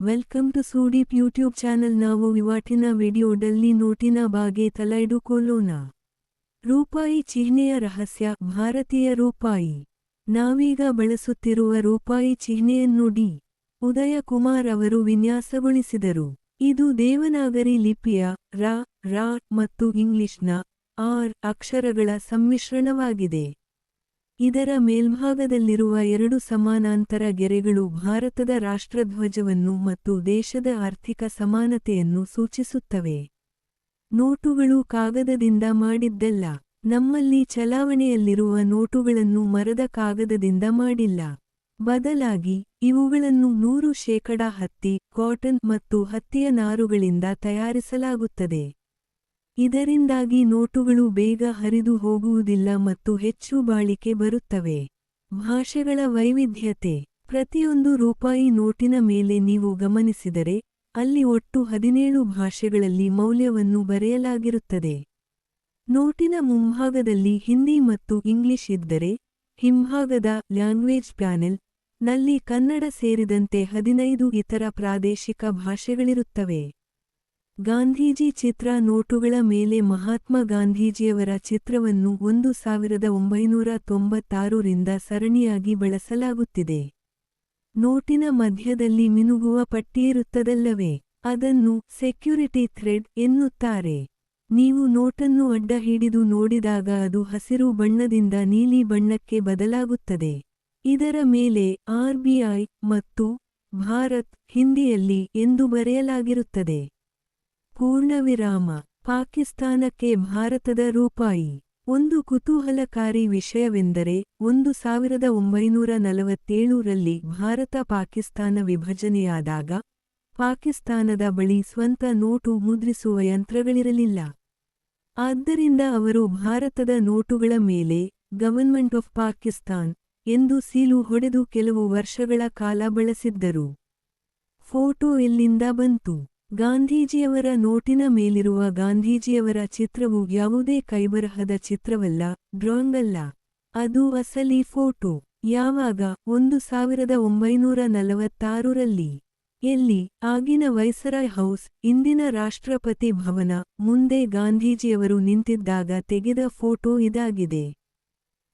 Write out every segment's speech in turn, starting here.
Welcome to Sudeep YouTube channel. ನಾವು ಇವತ್ತಿನ ವಿಡಿಯೋದಲ್ಲಿ ನೋಟಿನ ಬಗ್ಗೆ ತಿಳಿದುಕೊಳ್ಳೋಣ. ರೂಪಾಯಿ ಚಿಹ್ನೆಯ ರಹಸ್ಯ. ಭಾರತೀಯ ರೂಪಾಯಿ. ನಾವೀಗ ಬಳಸುತ್ತಿರುವ ರೂಪಾಯಿ ಚಿಹ್ನೆಯನ್ನು ಡಿ. ಉದಯ ಕುಮಾರ್ ಅವರು ವಿನ್ಯಾಸಗೊಳಿಸಿದರು. ಇದು ದೇವನಾಗರಿ ಲಿಪಿಯ ರ ಮತ್ತು ಇಂಗ್ಲಿಷ್ನ ಆರ್ ಅಕ್ಷರಗಳ ಸಮ್ಮಿಶ್ರಣವಾಗಿದೆ. ಇದರ ಮೇಲ್ಭಾಗದಲ್ಲಿರುವ ಎರಡು ಸಮಾನಾಂತರ ಗೆರೆಗಳು ಭಾರತದ ರಾಷ್ಟ್ರಧ್ವಜವನ್ನು ಮತ್ತು ದೇಶದ ಆರ್ಥಿಕ ಸಮಾನತೆಯನ್ನು ಸೂಚಿಸುತ್ತವೆ. ನೋಟುಗಳು ಕಾಗದದಿಂದ ಮಾಡಿದ್ದಲ್ಲ. ನಮ್ಮಲ್ಲಿ ಚಲಾವಣೆಯಲ್ಲಿರುವ ನೋಟುಗಳನ್ನು ಮರದ ಕಾಗದದಿಂದ ಮಾಡಿಲ್ಲ. ಬದಲಾಗಿ ಇವುಗಳನ್ನು 100% ಹತ್ತಿ, ಕಾಟನ್ ಮತ್ತು ಹತ್ತಿಯ ನಾರುಗಳಿಂದ ತಯಾರಿಸಲಾಗುತ್ತದೆ. ಇದರಿಂದಾಗಿ ನೋಟುಗಳು ಬೇಗ ಹರಿದು ಹೋಗುವುದಿಲ್ಲ ಮತ್ತು ಹೆಚ್ಚು ಬಾಳಿಕೆ ಬರುತ್ತವೆ. ಭಾಷೆಗಳ ವೈವಿಧ್ಯತೆ. ಪ್ರತಿಯೊಂದು ರೂಪಾಯಿ ನೋಟಿನ ಮೇಲೆ ನೀವು ಗಮನಿಸಿದರೆ, ಅಲ್ಲಿ ಒಟ್ಟು 17 ಭಾಷೆಗಳಲ್ಲಿ ಮೌಲ್ಯವನ್ನು ಬರೆಯಲಾಗಿರುತ್ತದೆ. ನೋಟಿನ ಮುಂಭಾಗದಲ್ಲಿ ಹಿಂದಿ ಮತ್ತು ಇಂಗ್ಲಿಷ್ ಇದ್ದರೆ, ಹಿಂಭಾಗದ ಲ್ಯಾಂಗ್ವೇಜ್ ಪ್ಯಾನೆಲ್ ನಲ್ಲಿ ಕನ್ನಡ ಸೇರಿದಂತೆ 15 ಇತರ ಪ್ರಾದೇಶಿಕ ಭಾಷೆಗಳಿರುತ್ತವೆ. ಗಾಂಧೀಜಿ ಚಿತ್ರ. ನೋಟುಗಳ ಮೇಲೆ ಮಹಾತ್ಮ ಗಾಂಧೀಜಿಯವರ ಚಿತ್ರವನ್ನು 1996 ರಿಂದ ಸರಣಿಯಾಗಿ ಬಳಸಲಾಗುತ್ತಿದೆ. ನೋಟಿನ ಮಧ್ಯದಲ್ಲಿ ಮಿನುಗುವ ಪಟ್ಟಿಯಿರುತ್ತದಲ್ಲವೇ, ಅದನ್ನು ಸೆಕ್ಯೂರಿಟಿ ಥ್ರೆಡ್ ಎನ್ನುತ್ತಾರೆ. ನೀವು ನೋಟನ್ನು ಅಡ್ಡ ಹಿಡಿದು ನೋಡಿದಾಗ ಅದು ಹಸಿರು ಬಣ್ಣದಿಂದ ನೀಲಿ ಬಣ್ಣಕ್ಕೆ ಬದಲಾಗುತ್ತದೆ. ಇದರ ಮೇಲೆ RBI ಮತ್ತು ಭಾರತ್ ಹಿಂದಿಯಲ್ಲಿ ಎಂದು ಬರೆಯಲಾಗಿರುತ್ತದೆ. ಪೂರ್ಣವಿರಾಮ. ಪಾಕಿಸ್ತಾನಕ್ಕೆ ಭಾರತದ ರೂಪಾಯಿ. ಒಂದು ಕುತೂಹಲಕಾರಿ ವಿಷಯವೆಂದರೆ 1947 ರಲ್ಲಿ ಭಾರತ-ಪಾಕಿಸ್ತಾನ ವಿಭಜನೆಯಾದಾಗ ಪಾಕಿಸ್ತಾನದ ಬಳಿ ಸ್ವಂತ ನೋಟು ಮುದ್ರಿಸುವ ಯಂತ್ರಗಳಿರಲಿಲ್ಲ. ಆದ್ದರಿಂದ ಅವರು ಭಾರತದ ನೋಟುಗಳ ಮೇಲೆ ಗವರ್ನ್ಮೆಂಟ್ ಆಫ್ ಪಾಕಿಸ್ತಾನ್ ಎಂದು ಸೀಲು ಹೊಡೆದು ಕೆಲವು ವರ್ಷಗಳ ಕಾಲ ಬಳಸಿದ್ದರು. ಫೋಟೋ ಎಲ್ಲಿಂದ ಬಂತು? ಗಾಂಧೀಜಿಯವರ ನೋಟಿನ ಮೇಲಿರುವ ಗಾಂಧೀಜಿಯವರ ಚಿತ್ರವು ಯಾವುದೇ ಕೈಬರಹದ ಚಿತ್ರವಲ್ಲ, ಡ್ರಾಯಿಂಗ್ ಅಲ್ಲ. ಅದು ಅಸಲಿ ಫೋಟೋ. ಯಾವಾಗ? 1946 ರಲ್ಲಿ. ಎಲ್ಲಿ? ಆಗಿನ ವೈಸರಾಯ್ ಹೌಸ್, ಇಂದಿನ ರಾಷ್ಟ್ರಪತಿ ಭವನ ಮುಂದೆ ಗಾಂಧೀಜಿಯವರು ನಿಂತಿದ್ದಾಗ ತೆಗೆದ ಫೋಟೋ ಇದಾಗಿದೆ.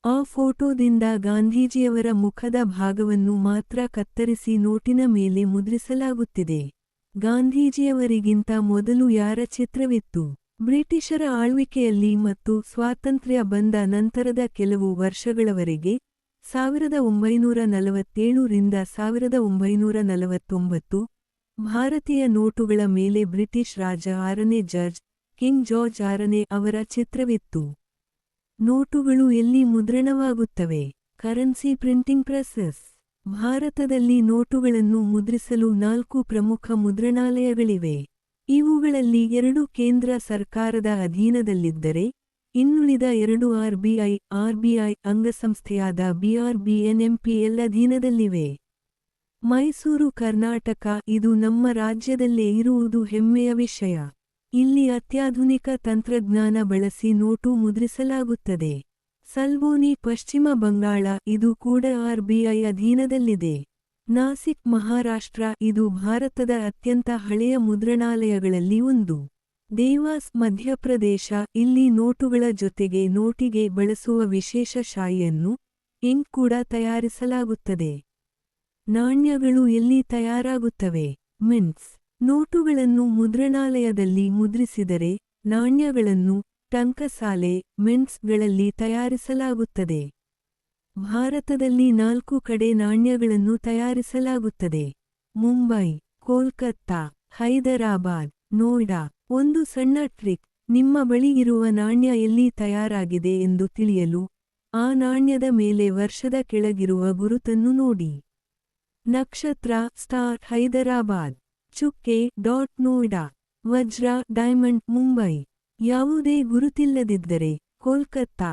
ಆ ಫೋಟೋದಿಂದ ಗಾಂಧೀಜಿಯವರ ಮುಖದ ಭಾಗವನ್ನು ಮಾತ್ರ ಕತ್ತರಿಸಿ ನೋಟಿನ ಮೇಲೆ ಮುದ್ರಿಸಲಾಗುತ್ತಿದೆ. ಗಾಂಧೀಜಿಯವರಿಗಿಂತ ಮೊದಲು ಯಾರ ಚಿತ್ರವಿತ್ತು? ಬ್ರಿಟಿಷರ ಆಳ್ವಿಕೆಯಲ್ಲಿ ಮತ್ತು ಸ್ವಾತಂತ್ರ್ಯ ಬಂದ ನಂತರದ ಕೆಲವು ವರ್ಷಗಳವರೆಗೆ 1947 ರಿಂದ 1949 ಭಾರತೀಯ ನೋಟುಗಳ ಮೇಲೆ ಬ್ರಿಟಿಷ್ ರಾಜ 6ನೇ ಜಾರ್ಜ್, ಕಿಂಗ್ ಜಾರ್ಜ್ 6ನೇ ಅವರ ಚಿತ್ರವಿತ್ತು. ನೋಟುಗಳು ಎಲ್ಲಿ ಮುದ್ರಣವಾಗುತ್ತವೆ? Currency printing ಪ್ರೆಸಸ್. ಭಾರತದಲ್ಲಿ ನೋಟುಗಳನ್ನು ಮುದ್ರಿಸಲು 4 ಪ್ರಮುಖ ಮುದ್ರಣಾಲಯಗಳಿವೆ. ಇವುಗಳಲ್ಲಿ 2 ಕೇಂದ್ರ ಸರ್ಕಾರದ ಅಧೀನದಲ್ಲಿದ್ದರೆ, ಇನ್ನುಳಿದ 2 RBI ಅಂಗಸಂಸ್ಥೆಯಾದ BRBNMPL ಅಧೀನದಲ್ಲಿವೆ. ಮೈಸೂರು, ಕರ್ನಾಟಕ. ಇದು ನಮ್ಮ ರಾಜ್ಯದಲ್ಲೇ ಇರುವುದು ಹೆಮ್ಮೆಯ ವಿಷಯ. ಇಲ್ಲಿ ಅತ್ಯಾಧುನಿಕ ತಂತ್ರಜ್ಞಾನ ಬಳಸಿ ನೋಟು ಮುದ್ರಿಸಲಾಗುತ್ತದೆ. ಸಲ್ಬೋನಿ, ಪಶ್ಚಿಮ ಬಂಗಾಳ. ಇದು ಕೂಡ RBI ಅಧೀನದಲ್ಲಿದೆ. ನಾಸಿಕ್, ಮಹಾರಾಷ್ಟ್ರ. ಇದು ಭಾರತದ ಅತ್ಯಂತ ಹಳೆಯ ಮುದ್ರಣಾಲಯಗಳಲ್ಲಿ ಒಂದು. ದೇವಾಸ್, ಮಧ್ಯಪ್ರದೇಶ. ಇಲ್ಲಿ ನೋಟುಗಳ ಜೊತೆಗೆ ನೋಟಿಗೆ ಬಳಸುವ ವಿಶೇಷ ಶಾಯಿಯನ್ನು ಇಂಕ್ ಕೂಡ ತಯಾರಿಸಲಾಗುತ್ತದೆ. ನಾಣ್ಯಗಳು ಎಲ್ಲಿ ತಯಾರಾಗುತ್ತವೆ? ಮಿಂಟ್ಸ್. ನೋಟುಗಳನ್ನು ಮುದ್ರಣಾಲಯದಲ್ಲಿ ಮುದ್ರಿಸಿದರೆ, ನಾಣ್ಯಗಳನ್ನು ಟಂಕಸಾಲೆ ಮಿಂಟ್ಸ್ಗಳಲ್ಲಿ ತಯಾರಿಸಲಾಗುತ್ತದೆ. ಭಾರತದಲ್ಲಿ 4 ಕಡೆ ನಾಣ್ಯಗಳನ್ನು ತಯಾರಿಸಲಾಗುತ್ತದೆ: ಮುಂಬೈ, ಕೋಲ್ಕತ್ತಾ, ಹೈದರಾಬಾದ್, ನೋಯ್ಡಾ. ಒಂದು ಸಣ್ಣ ಟ್ರಿಕ್. ನಿಮ್ಮ ಬಳಿ ಇರುವ ನಾಣ್ಯ ಎಲ್ಲಿ ತಯಾರಾಗಿದೆ ಎಂದು ತಿಳಿಯಲು ಆ ನಾಣ್ಯದ ಮೇಲೆ ವರ್ಷದ ಕೆಳಗಿರುವ ಗುರುತನ್ನು ನೋಡಿ. ನಕ್ಷತ್ರ ಸ್ಟಾರ್ ಹೈದರಾಬಾದ್, ಚುಕ್ಕೆ ನೋಯ್ಡಾ, ವಜ್ರ ಡೈಮಂಡ್ ಮುಂಬೈ. ಯಾವುದೇ ಗುರುತಿಲ್ಲದಿದ್ದರೆ ಕೋಲ್ಕತ್ತಾ.